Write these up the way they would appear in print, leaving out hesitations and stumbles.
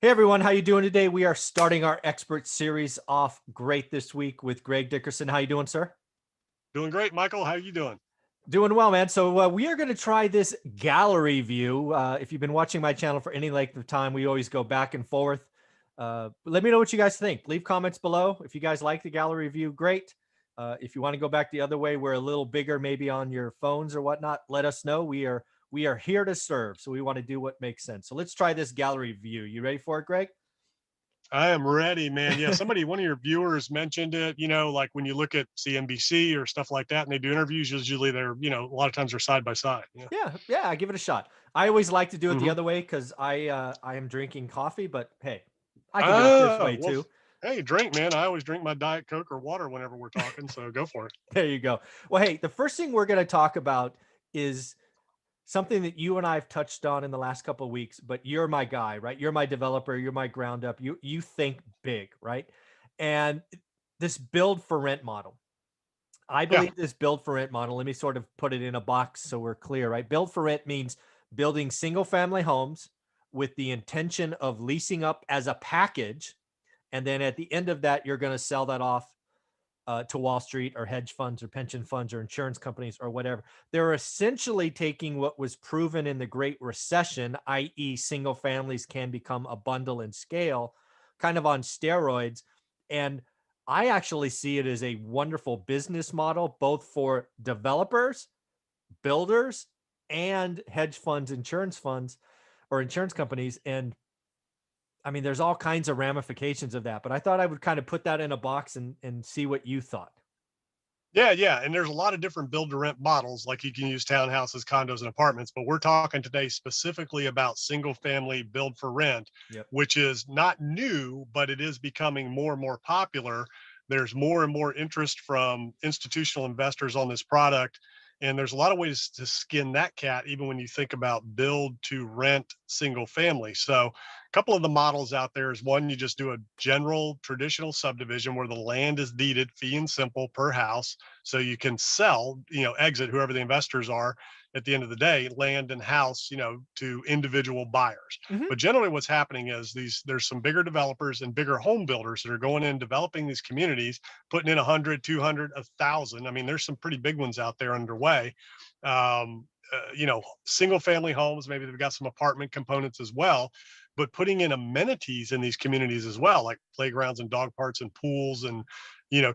Hey everyone, how you doing today? We are starting our expert series off great this week with Greg Dickerson. How you doing, sir? Doing great, Michael. How you doing? Doing well, man. So we are going to try this gallery view. If you've been watching my channel for any length of time, we always go back and forth. Let me know what you guys think. Leave comments below. If you guys like the gallery view, great. If you want to go back the other way, we're a little bigger, maybe on your phones or whatnot. Let us know. We are here to serve, so we want to do what makes sense. So let's try this gallery view. You ready for it, Greg? I am ready, man. Yeah, one of your viewers mentioned it, like when you look at CNBC or stuff like that and they do interviews, usually they're, a lot of times they're side by side. Yeah. Yeah, give it a shot. I always like to do it the hmm other way because I am drinking coffee, but hey, I can do it this Ah, way well, too. hey, drink, man. I always drink my Diet Coke or water whenever we're talking. So go for it. There you go. Well, hey, the first thing we're going to talk about is something that you and I have touched on in the last couple of weeks, but you're my guy, right? You're my developer, you're my ground up. You think big, right? And this build for rent model. I Yeah. believe this build for rent model, let me sort of put it in a box so we're clear, right? Build for rent means building single family homes with the intention of leasing up as a package. And then at the end of that, you're going to sell that off to Wall Street or hedge funds or pension funds or insurance companies or whatever. They're essentially taking what was proven in the Great Recession, i.e., single families can become a bundle and scale, kind of on steroids. And I actually see it as a wonderful business model, both for developers, builders, and hedge funds, insurance funds, or insurance companies. And I mean, there's all kinds of ramifications of that, but I thought I would kind of put that in a box and see what you thought. Yeah, yeah. And there's a lot of different build to rent models, like you can use townhouses, condos, and apartments. But we're talking today specifically about single family build for rent, Yep. which is not new, but it is becoming more and more popular. There's more and more interest from institutional investors on this product. And there's a lot of ways to skin that cat, even when you think about build to rent single family. So, a couple of the models out there is one, you just do a general traditional subdivision where the land is deeded fee and simple per house, so you can sell, exit whoever the investors are at the end of the day, land and house, to individual buyers. Hmm. But generally what's happening is there's some bigger developers and bigger home builders that are going in developing these communities, putting in 100, 200, 1,000. I mean, there's some pretty big ones out there underway. Single family homes, maybe they've got some apartment components as well, but putting in amenities in these communities as well, like playgrounds and dog parks and pools and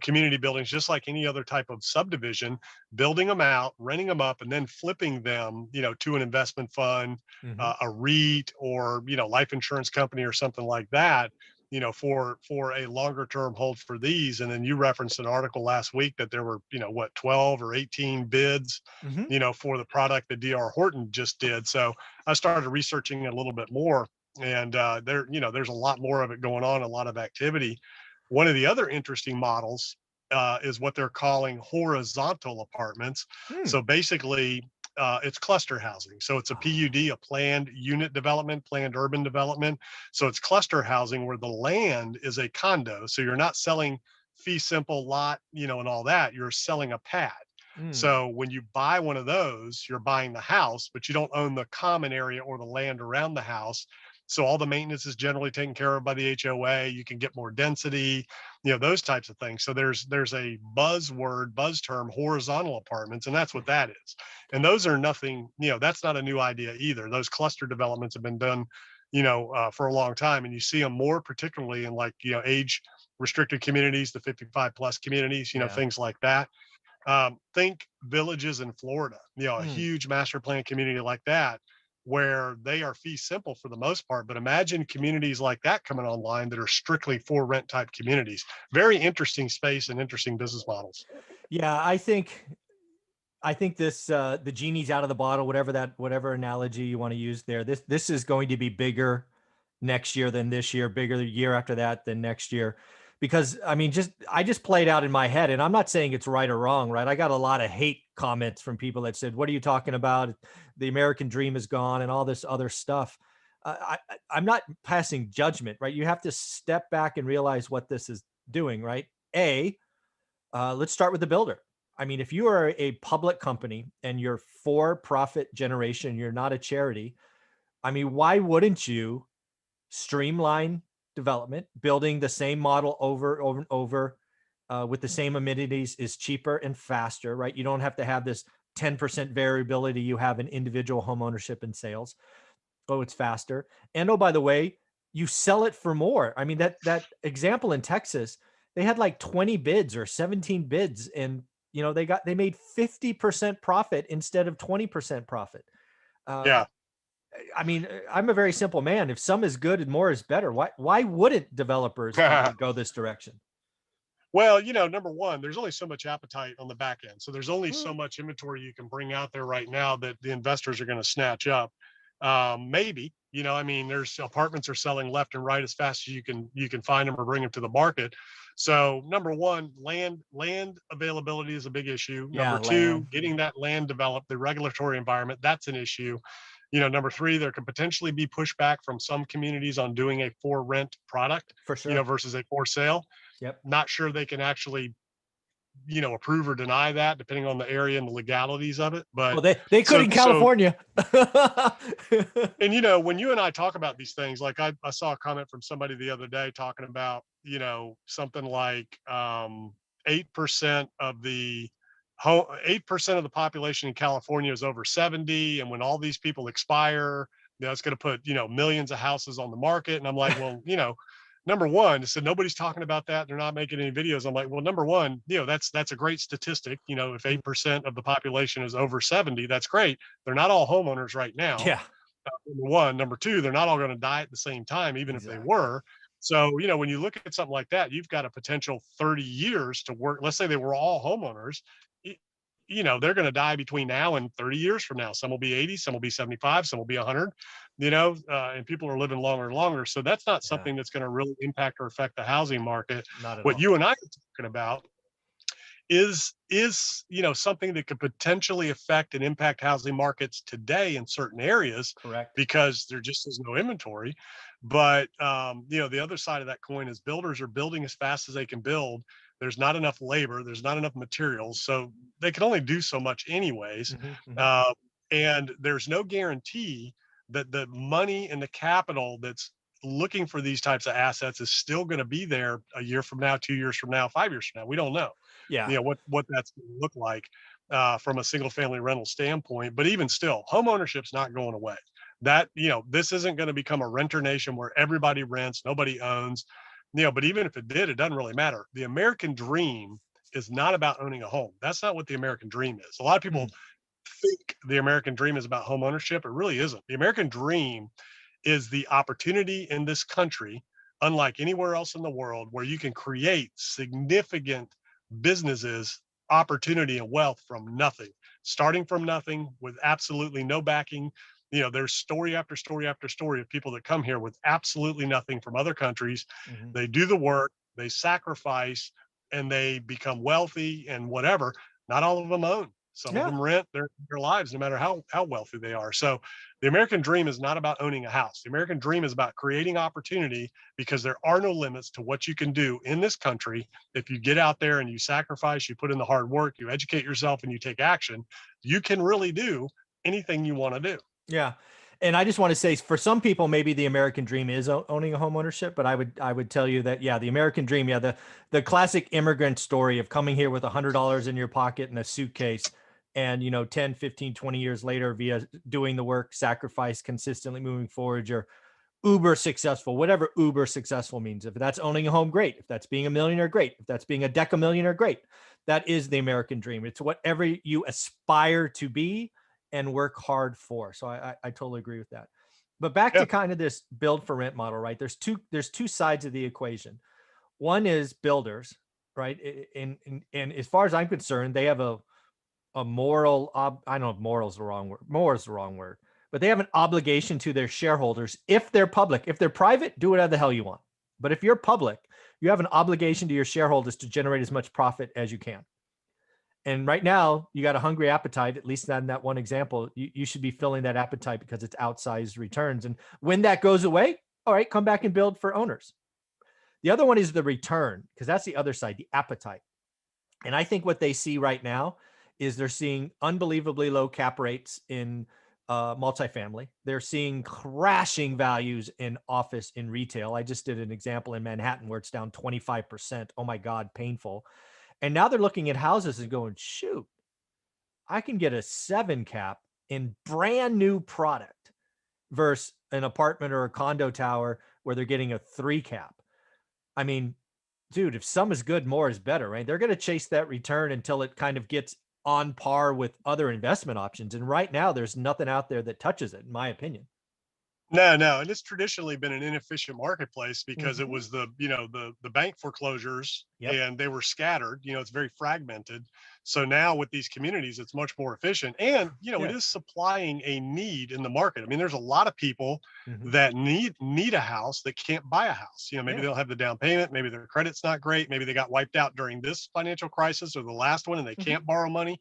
community buildings, just like any other type of subdivision, building them out, renting them up, and then flipping them, to an investment fund, Hmm. a REIT, or life insurance company or something like that. For a longer term hold for these. And then you referenced an article last week that there were, what, 12 or 18 bids, Hmm. for the product that DR Horton just did. So I started researching it a little bit more, and there's a lot more of it going on, a lot of activity. One of the other interesting models is what they're calling horizontal apartments. Hmm. So basically, it's cluster housing. So it's a PUD, a planned unit development, planned urban development. So it's cluster housing where the land is a condo. So you're not selling fee simple lot, and all that. You're selling a pad. Mm. So when you buy one of those, you're buying the house, but you don't own the common area or the land around the house. So all the maintenance is generally taken care of by the HOA. You can get more density, those types of things. So there's a buzz term, horizontal apartments, and that's what that is. And those are nothing, that's not a new idea either. Those cluster developments have been done, for a long time, and you see them more particularly in, like, age restricted communities, the 55 plus communities, Yeah. things like that. Think villages in Florida, a Mm. huge master plan community like that, where they are fee simple for the most part. But imagine communities like that coming online that are strictly for rent type communities. Very interesting space and interesting business models. Yeah, I think this the genie's out of the bottle, whatever analogy you want to use there. This is going to be bigger next year than this year, bigger the year after that than next year. Because I mean, I just played out in my head, and I'm not saying it's right or wrong, right? I got a lot of hate comments from people that said, "What are you talking about? The American dream is gone," and all this other stuff. I'm not passing judgment, right? You have to step back and realize what this is doing, right? Let's start with the builder. I mean, if you are a public company and you're for profit generation, you're not a charity. I mean, why wouldn't you streamline development. Building the same model over and over with the same amenities is cheaper and faster, right? You don't have to have this 10% variability you have in individual home ownership and sales. Oh, it's faster. And oh, by the way, you sell it for more. I mean, that example in Texas, they had like 20 bids or 17 bids, and they made 50% profit instead of 20% profit. Uh, Yeah. I mean, I'm a very simple man. If some is good and more is better, why wouldn't developers go this direction? Well, number one, there's only so much appetite on the back end. So there's only Mm, so much inventory you can bring out there right now that the investors are going to snatch up. Maybe, I mean, there's apartments are selling left and right as fast as you can find them or bring them to the market. So number one, land availability is a big issue. yeah, Number two, land getting that land developed, the regulatory environment, that's an issue. Number three, there could potentially be pushback from some communities on doing a for rent product, for sure. versus a for sale. Yep. Not sure they can actually, approve or deny that depending on the area and the legalities of it. But Well, they could so in so California. and when you and I talk about these things, like I saw a comment from somebody the other day talking about, something like 8% of the 8% of the population in California is over 70. And when all these people expire, it's going to put, millions of houses on the market. And I'm like, well, number one, so nobody's talking about that. They're not making any videos. I'm like, well, number one, that's a great statistic. If 8% of the population is over 70, that's great. They're not all homeowners right now. Yeah, Number one. Number two, they're not all going to die at the same time, even if they exactly. were. So, when you look at something like that, you've got a potential 30 years to work. Let's say they were all homeowners. They're going to die between now and 30 years from now. Some will be 80, some will be 75, some will be 100, and people are living longer and longer. So that's not Yeah, something that's going to really impact or affect the housing market. not at What all. you and I are talking about is something that could potentially affect and impact housing markets today in certain areas Correct. because there just is no inventory. But the other side of that coin is builders are building as fast as they can build. There's not enough labor, there's not enough materials, so they can only do so much anyways. Hmm, hmm. uh, and there's no guarantee that the money and the capital that's looking for these types of assets is still going to be there a year from now, 2 years from now, 5 years from now. We don't know Yeah, what that's going to look like from a single family rental standpoint. But even still, home ownership's not going away. That this isn't going to become a renter nation where everybody rents, nobody owns. But even if it did, it doesn't really matter. The American dream is not about owning a home. That's not what the American dream is. A lot of people mm, think the American dream is about home ownership. It really isn't. The American dream is the opportunity in this country, unlike anywhere else in the world, where you can create significant businesses, opportunity, and wealth from nothing, starting from nothing with absolutely no backing. There's story after story after story of people that come here with absolutely nothing from other countries. hmm. They do the work, they sacrifice, and they become wealthy and whatever. Not all of them own. Some of Yeah, them rent their lives, no matter how wealthy they are. So the American dream is not about owning a house. The American dream is about creating opportunity because there are no limits to what you can do in this country. If you get out there and you sacrifice, you put in the hard work, you educate yourself, and you take action, you can really do anything you want to do. yeah. And I just want to say, for some people, maybe the American dream is owning a home ownership, but I would tell you that, yeah, the American dream, yeah, the classic immigrant story of coming here with $100 in your pocket and a suitcase, and 10, 15, 20 years later, via doing the work, sacrifice, consistently moving forward, you're uber successful, whatever uber successful means. If that's owning a home, great. If that's being a millionaire, great. If that's being a decamillionaire, great. That is the American dream. It's whatever you aspire to be and work hard for. So I totally agree with that. But back Yeah. to kind of this build for rent model, right? There's two sides of the equation. One is builders, right? And as far as I'm concerned, they have a moral I don't know if moral is the wrong word. Moral is the wrong word, but they have an obligation to their shareholders. If they're public, if they're private, do whatever the hell you want. But if you're public, you have an obligation to your shareholders to generate as much profit as you can. And right now, you got a hungry appetite, at least in that one example. You should be filling that appetite because it's outsized returns. And when that goes away, all right, come back and build for owners. The other one is the return, because that's the other side, the appetite. And I think what they see right now is they're seeing unbelievably low cap rates in multifamily. They're seeing crashing values in office, in retail. I just did an example in Manhattan where it's down 25%. Oh my God, painful. And now they're looking at houses and going, shoot, I can get a 7 cap in brand new product versus an apartment or a condo tower where they're getting a 3 cap. I mean, dude, if some is good, more is better, right? They're going to chase that return until it kind of gets on par with other investment options. And right now, there's nothing out there that touches it, in my opinion. No, no, and it's traditionally been an inefficient marketplace because it Mhm. was the bank foreclosures Yep. and they were scattered. It's very fragmented. So now with these communities, it's much more efficient, and it Yeah. is supplying a need in the market. I mean, there's a lot of people Mhm. that need a house that can't buy a house. Maybe Yeah. they don't have the down payment, maybe their credit's not great, maybe they got wiped out during this financial crisis or the last one and they Mhm. can't borrow money.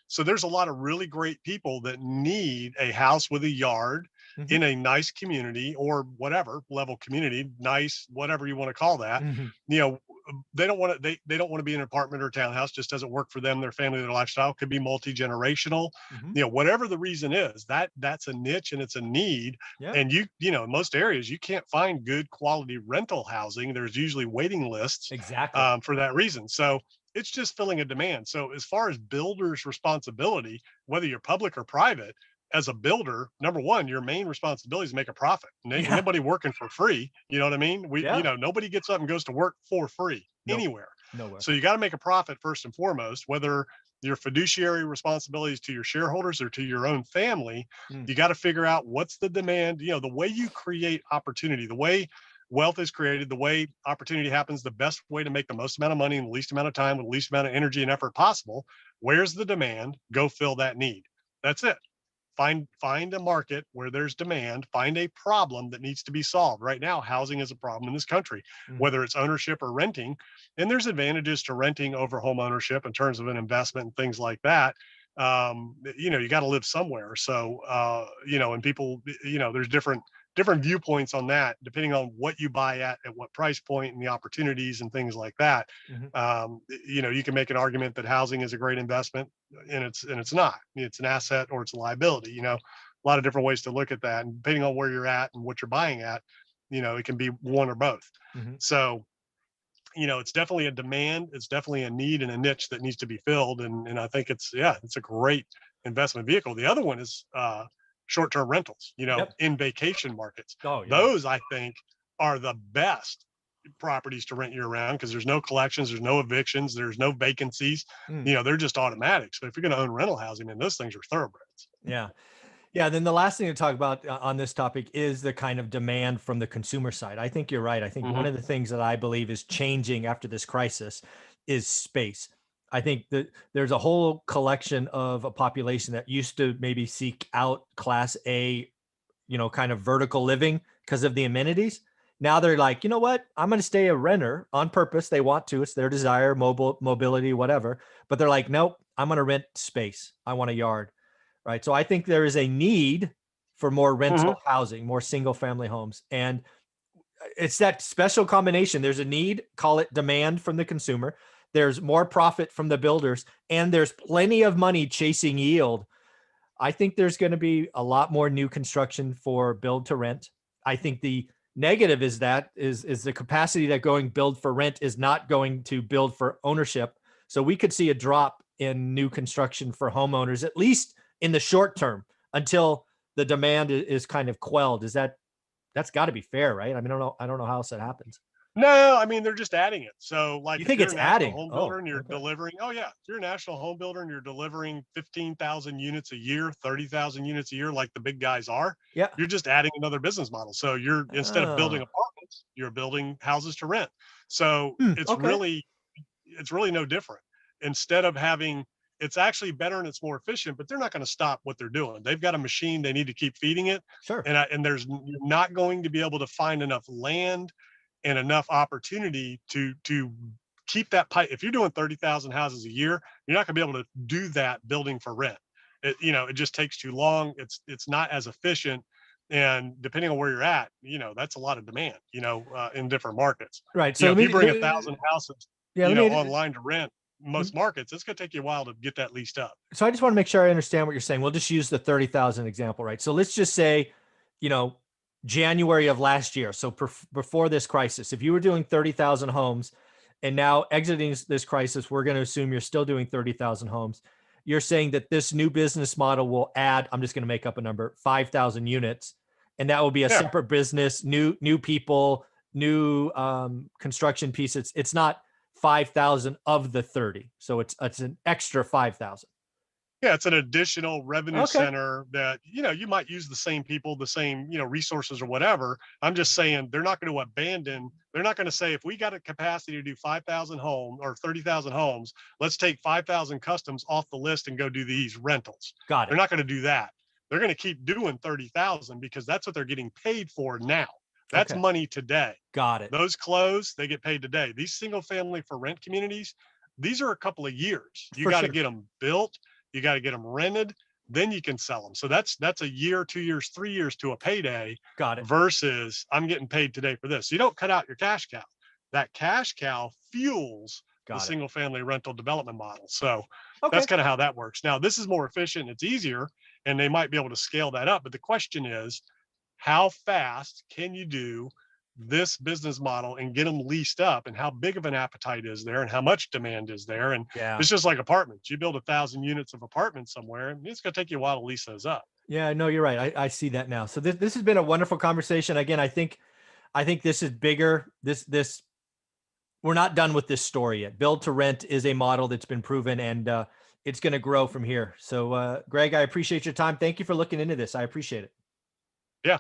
So there's a lot of really great people that need a house with a yard Mhm. in a nice community or whatever level community, nice, whatever you want to call that. Mhm. You know, they don't want to they don't want to be in an apartment or a townhouse, just doesn't work for them, their family, their lifestyle. Could be multi-generational. Mhm. Whatever the reason is, that's a niche and it's a need. Yeah. And in most areas you can't find good quality rental housing. There's usually waiting lists Exactly. for that reason. So it's just filling a demand. So as far as builders responsibility, whether you're public or private, as a builder, number one, your main responsibility is to make a profit. Ain't Yeah. nobody working for free. You know what I mean? Yeah. Nobody gets up and goes to work for free Nope. anywhere. Nowhere. So you got to make a profit first and foremost, whether your fiduciary responsibilities to your shareholders or to your own family. Mm. You got to figure out what's the demand, the way you create opportunity, the way wealth is created, the way opportunity happens, the best way to make the most amount of money in the least amount of time with the least amount of energy and effort possible. Where's the demand? Go fill that need. That's it. Find a market where there's demand, find a problem that needs to be solved. Right now housing is a problem in this country, Mhm. whether it's ownership or renting, and there's advantages to renting over home ownership in terms of an investment and things like that. You got to live somewhere. So and people, there's different viewpoints on that depending on what you buy at what price point and the opportunities and things like that. Mhm. You can make an argument that housing is a great investment, and it's not. It's an asset or it's a liability. A lot of different ways to look at that, and depending on where you're at and what you're buying at, it can be one or both. Mhm. So it's definitely a demand, it's definitely a need and a niche that needs to be filled, and I think it's a great investment vehicle. The other one is short-term rentals, Yep. in vacation markets. Oh, yeah. Those I think are the best properties to rent year round because there's no collections, there's no evictions, there's no vacancies. Mm. They're just automatic. So if you're going to own rental housing, man, those things are thoroughbreds. Yeah. Yeah, then the last thing to talk about on this topic is the kind of demand from the consumer side. I think you're right. I think one Hmm. of the things that I believe is changing after this crisis is space. I think that there's a whole collection of a population that used to maybe seek out class A, kind of vertical living because of the amenities. Now they're like, you know what? I'm going to stay a renter on purpose. They want to, it's their desire, mobility, whatever. But they're like, nope, I'm going to rent space. I want a yard. Right. So I think there is a need for more Hmm. rental housing, more single family homes. And it's that special combination. There's a need, call it demand from the consumer. There's more profit from the builders, and there's plenty of money chasing yield. I think there's going to be a lot more new construction for build to rent. I think the negative is the capacity that going build for rent is not going to build for ownership. So we could see a drop in new construction for homeowners, at least in the short term, until the demand is kind of quelled. That's got to be fair, right? I mean, I don't know how else that happens. No, I mean they're just adding it. So, You like, if think you're a it's national adding? home builder Oh, and you're okay. delivering, oh yeah, if you're a national home builder and you're delivering 15,000 units a year, 30,000 units a year, like the big guys are, Yeah. you're just adding another business model. So you're instead of building Oh. apartments, you're building houses to rent. So Okay. it's really no different. Instead of having, it's actually better and it's more efficient, but they're not going to stop what they're doing. They've got a machine, they need to keep feeding it. Sure. And you're not going to be able to find enough land and enough opportunity to keep that pipe. If you're doing 30,000 houses a year, you're not going to be able to do that building for rent. It just takes too long. It's not as efficient. And depending on where you're at, that's a lot of demand, in different markets. Right. So let If you bring a me thousand houses, yeah, let me online to rent, most markets, it's going to take you a while to get that leased up. So I just want to make sure I understand what you're saying. We'll just use the 30,000 example, right? So let's just say, you know, January of last year. So before this crisis, if you were doing 30,000 homes and now exiting this crisis, we're going to assume you're still doing 30,000 homes. You're saying that this new business model will add, I'm just going to make up a number, 5,000 units, and that will be a Yeah. separate business, new people, new construction piece. It's not 5,000 of the 30. So it's an extra 5,000. Yeah, it's an additional revenue Okay. center that, you might use the same people, the same, resources or whatever. I'm just saying they're not going to abandon. They're not going to say, if we got a capacity to do 5,000 homes or 30,000 homes, let's take 5,000 customs off the list and go do these rentals. Got They're it. not going to do that. They're going to keep doing 30,000 because that's what they're getting paid for now. That's Okay. money today. Got it. Those close, they get paid today. These single family for rent communities, these are a couple of years. You For got to sure. get them built. You got to get them rented, then you can sell them. So that's a year, 2 years, 3 years to a payday. Got it. Versus I'm getting paid today for this. So you don't cut out your cash cow. That cash cow fuels the single family rental development model. So that's kind of how that works. Now, this is more efficient, it's easier, and they might be able to scale that up. But the question is, how fast can you do this business model and get them leased up, and how big of an appetite is there and how much demand is there? And it's just like apartments. You build 1,000 units of apartments somewhere, and it's going to take you a while to lease those up. Yeah, no, you're right. I see that now. So this has been a wonderful conversation. Again, I think this is bigger. This we're not done with this story yet. Build to rent is a model that's been proven, and it's going to grow from here. So Greg, I appreciate your time. Thank you for looking into this. I appreciate it. Yeah,